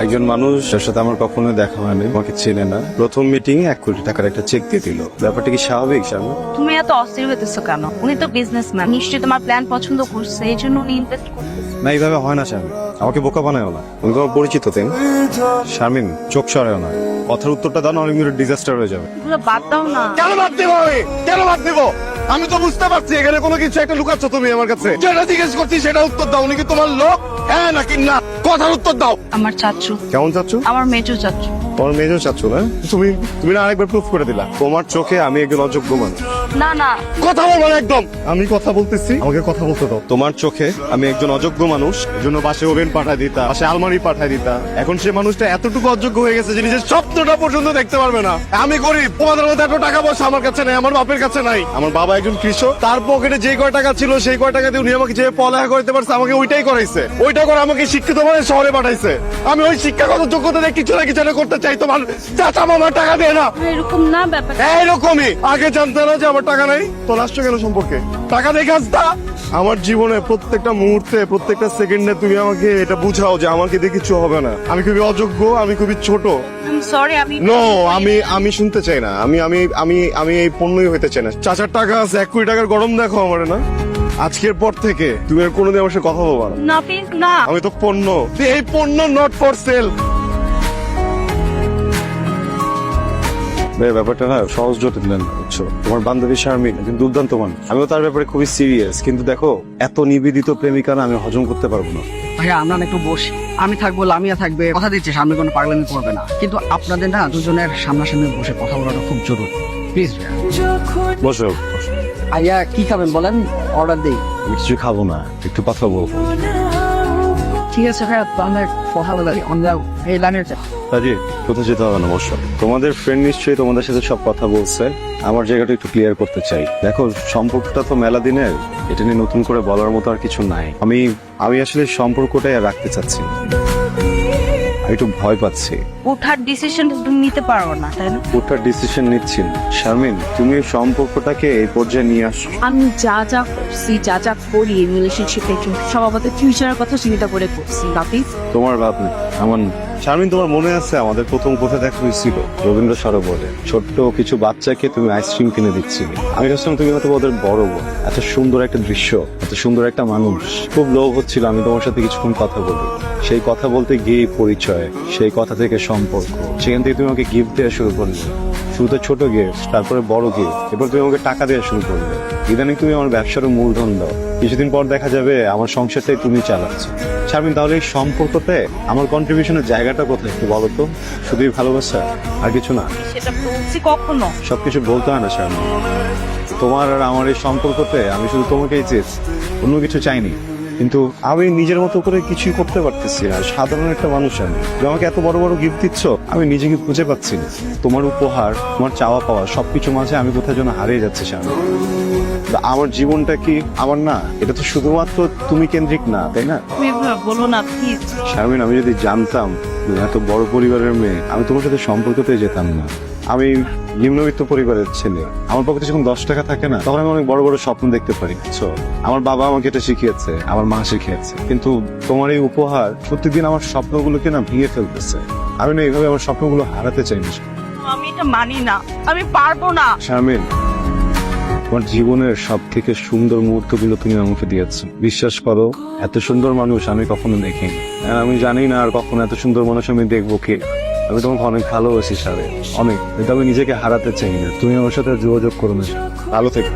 একজন মানুষ যার সাথে আমার কখনো দেখা হয়নি, আমাকে চেনে না, প্রথম মিটিং এ 1 কোটি টাকার একটা চেক দিয়ে দিল। ব্যাপারটা কি স্বাভাবিক শারমিন? তুমি এত অস্থির হইতেছো কেন? উনি তো বিজনেসম্যান, নিশ্চয়ই তোমার প্ল্যান পছন্দ করছে, এই জন্য উনি ইনভেস্ট করতেছে। না, এইভাবে হয় না শারমিন, আমাকে বোকা বানায়ও না। তুমি তোমার পরিচিত তেন শারমিন, চোখ সরাও না, কথার উত্তরটা দাও না, অনেক ডিজাস্টার হয়ে যাবে। এগুলো বাদ দাও না। কেন বাদ দিব আমি? কেন বাদ দিব? আমি তো বুঝতে পারছি এখানে কোনো কিছু একটা লুকাচ্ছ তুমি আমার কাছে। যেটা জিজ্ঞেস করছি সেটা উত্তর দাও। উনি কি তোমার লোক? হ্যাঁ নাকি না? কথার উত্তর দাও। আমার চাচু, কেমন চাচ্ছ? আমার মেজো চাচু। তোমার মেয়েও চাচ্ছ না? তুমি তুমি না আরেকবার প্রুফ করে দিলা তোমার চোখে আমি একজন অযোগ্য মানুষ। না না, কথা বলবো না একদম। আমি কথা বলতেছি, আমাকে কথা বলতে দাও। তোমার চোখে আমি একজন অযোগ্য মানুষ, এজন্য বাসে ওভেন পাঠায় দিতা, বাসে আলমারি পাঠায় দিতা। এখন সে মানুষটা এতটুকু অযোগ্য হয়ে গেছে যে নিজের স্বপ্নটা পর্যন্ত দেখতে পারবে না। আমি গরিব, তোমাদের মধ্যে এত টাকা পয়সা আমার কাছে নাই, আমার বাপের কাছে নাই। আমার বাবা একজন কৃষক, তার পকেটে যে কয় টাকা ছিল সেই কয় টাকা দিয়ে উনি আমাকে যে পড়ালেখা করতে পারছে, আমাকে ওইটাই করাইছে। ওইটা করে আমাকে শিক্ষিত মানে শহরে পাঠাইছে। আমি ওই শিক্ষাগত যোগ্যতা দিয়ে কিছু না কিছু একটা করতে চাই। তোমার চাচা মামা টাকা দেয় না। এরকম না ব্যাপার। এইরকমই আগে জানতে না যে আমার টাকা নাই, তো আসছো কেন সম্পর্কে? টাকা দেখে আসতা। আমার জীবনে প্রত্যেকটা মুহূর্তে, প্রত্যেকটা সেকেন্ডে তুমি আমাকে এটা বুঝাও যে আমাকে দিয়ে কিছু হবে না। আমি খুবই অযোগ্য, আমি খুবই ছোট। সরি, আমি নো, আমি শুনতে চাই না। আমি এই পণ্যই হইতে চাই না। চাচার টাকা আছে, 1 কোটি টাকার গরম দেখো আমার না। আজকের পর থেকে তুমি আর কোনোদিন আমার সাথে কথা বলবা না। না প্লিজ না। আমি তো পণ্য, এই পণ্য নট ফর সেল। ব্যাপারটা না সহজ জটিল না, বুঝছো? তোমার বান্ধবী শারমিন একজন দুর্দান্ত মানুষ, আমিও তার ব্যাপারে খুবই সিরিয়াস। কিন্তু দেখো, এত নিবেদিত প্রেমিকা না আমি হজম করতে পারবো না। ভাইয়া আমরা না একটু বসি, আমি থাকবো, লামিয়া থাকবে, কথা দিচ্ছি সামনে কোনো পাগলামি করবে না। কিন্তু আপনাদের না দুজনের সামনাসামনি বসে কথা বলাটা খুব জরুরি, প্লিজ। বসো। ভাইয়া কি খাবেন বলেন, অর্ডার দেই। আমি কিছু খাবো না, একটু কথা বলবো। ঠিক আছে ভাইয়া, তাহলে কথা বলে অন্য এই লাইনের কাজে কোথাও যেতে হবে না, বসো। তোমাদের ফ্রেন্ড নিশ্চয়ই তোমাদের সাথে সব কথা বলছে, আমার জায়গাটা একটু ক্লিয়ার করতে চাই। দেখো, সম্পর্কটা তো মেলা দিনের, এটা নিয়ে নতুন করে বলার মতো আর কিছু নাই। আমি আসলে সম্পর্কটাই আর রাখতে চাচ্ছি না। আমি একটু ভয় পাচ্ছি। ওঠার ডিসিশন তুমি নিতে পারো না, তাই না? ওটার ডিসিশন নিচ্ছি না। শারমিন, তুমি এই সম্পর্কটাকে এই পর্যায়ে নিয়ে আসো। আমি যা যা করছি, যা যা করি রিলেশনশিপে, সব আমাদের ফিউচারের কথা চিন্তা করে করছি। প্লিজ। তোমার ভাব নেই, আমার নেই। শারমিন, তোমার মনে আছে আমাদের প্রথম কোথায় দেখা হয়েছিল? রবীন্দ্র সরোবরে ছোট্ট কিছু বাচ্চাকে তুমি আইসক্রিম কিনে দিচ্ছিলে। আমি ভাবছিলাম তুমি হয়তো ওদের বড় বোন। এত সুন্দর একটা দৃশ্য, এত সুন্দর একটা মানুষ, খুব লোভ হচ্ছিল আমি তোমার সাথে কিছুক্ষণ কথা বলি। সেই কথা বলতে গিয়ে পরিচয়, সেই কথা থেকে সম্পর্ক, সেখান থেকে তুমি আমাকে গিফট দেওয়া শুরু করলে। শুরুতে ছোট গিফট, তারপরে বড় গিফট, এরপর তুমি আমাকে টাকা দেওয়া শুরু করলে। ইদানিং তুমি আমার ব্যবসারও মূলধন দাও। কিছুদিন পর দেখা যাবে আমার সংসারটাই তুমি চালাচ্ছ। শারমিন, তাহলে এই সম্পর্কতে আমার কন্ট্রিবিউশনের জায়গাটা কোথায় একটু বলো তো? শুধুই ভালোবাসা, আর কিছু না? সেটা বলছি কখনো। সবকিছু বলতে হয় না শারমিন। তোমার আর আমার এই সম্পর্কতে আমি শুধু তোমাকেই চেয়েছি, অন্য কিছু চাইনি। কিন্তু আমি নিজের মতো করে কিছুই করতে পারতেছি না। সাধারণ একটা মানুষ আমি, তুমি আমাকে এত বড় বড় গিফট দিচ্ছ, আমি নিজেকে খুঁজে পাচ্ছি না। তোমার উপহার, তোমার চাওয়া পাওয়া সবকিছু মাঝে আমি কোথায় যেন হারিয়ে যাচ্ছি শারমিন। আমার জীবনটা কি আমার না? এটা তো শুধুমাত্র তুমি কেন্দ্রিক না, তাই না? তুমি এভাবে বলো না প্লিজ। শারমিন, আমি যদি জানতাম তুমি এত বড় পরিবারের মেয়ে, আমি তোমার সাথে সম্পর্কতে যেতাম না। আমি নিম্নবিত্ত পরিবারের ছেলে, আমার পকেটে যখন 10 টাকা থাকে না, তখন আমি অনেক বড় বড় স্বপ্ন দেখতে পারি। আমার বাবা আমাকে এটা শিখিয়েছে, আমার মা শিখিয়েছে। কিন্তু তোমার এই উপহার প্রত্যেকদিন আমার স্বপ্নগুলোকে না ভেঙে ফেলতেছে। আমি না এইভাবে আমার স্বপ্নগুলো হারাতে চাই না। আমি এটা মানি না, আমি পারবো না। শারমিন, তোমার জীবনের সব থেকে সুন্দর মুহূর্তগুলো তুমি আমাকে দিয়েছো। বিশ্বাস করো, এত সুন্দর মানুষ আমি কখনো দেখিনি। আর আমি জানি না আর কখনো এত সুন্দর মানুষ আমি দেখবো কি। আমি তোমাকে অনেক ভালোবাসি শারে, অনেক। কিন্তু আমি নিজেকে হারাতে চাই না। তুমি আমার সাথে যোগাযোগ করো না, ভালো থেকো।